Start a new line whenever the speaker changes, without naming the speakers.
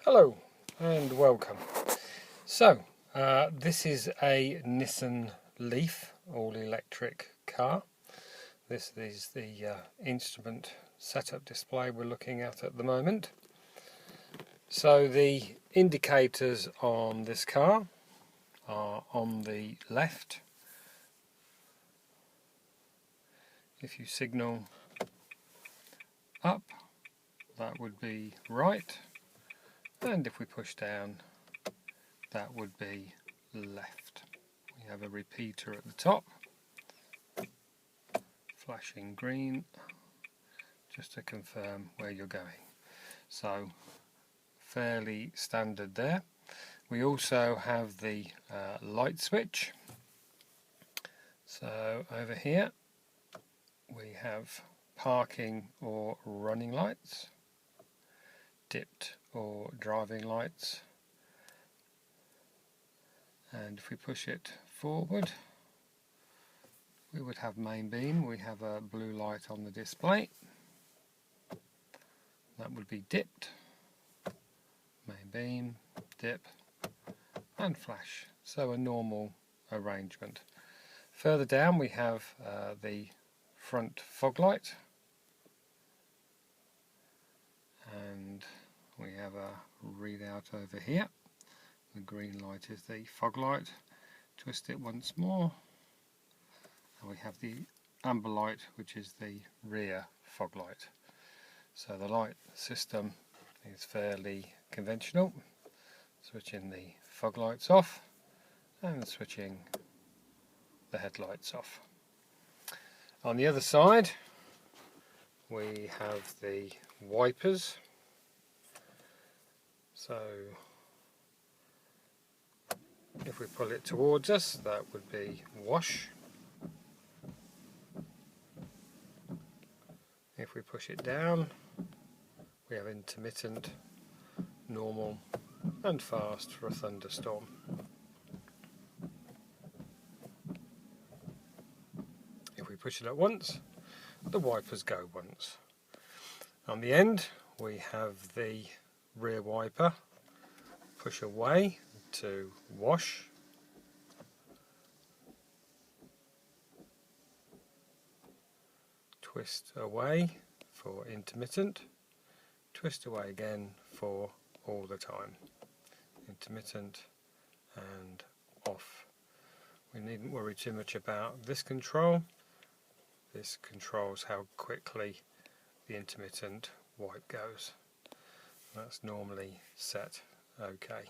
Hello and welcome. So this is a Nissan Leaf all-electric car. This is the instrument setup display we're looking at the moment. So the indicators on this car are on the left. If you signal up, that would be right, and if we push down, that would be left. We have a repeater at the top, flashing green, just to confirm where you're going. So fairly standard there. We also have the light switch. So over here we have parking or running lights, dipped or driving lights, and if we push it forward we would have main beam. We have a blue light on the display, that would be dipped, main beam, dip and flash, so a normal arrangement. Further down we have the front fog light, and we have a readout over here. The green light is the fog light. Twist it once more and we have the amber light, which is the rear fog light. So the light system is fairly conventional, switching the fog lights off and switching the headlights off. On the other side we have the wipers. So if we pull it towards us, that would be wash. If we push it down, we have intermittent, normal and fast for a thunderstorm. If we push it at once, the wipers go once. On the end we have the rear wiper. Push away to wash, twist away for intermittent, twist away again for all the time, intermittent and off. We needn't worry too much about this control. This controls how quickly the intermittent wipe goes. That's normally set okay.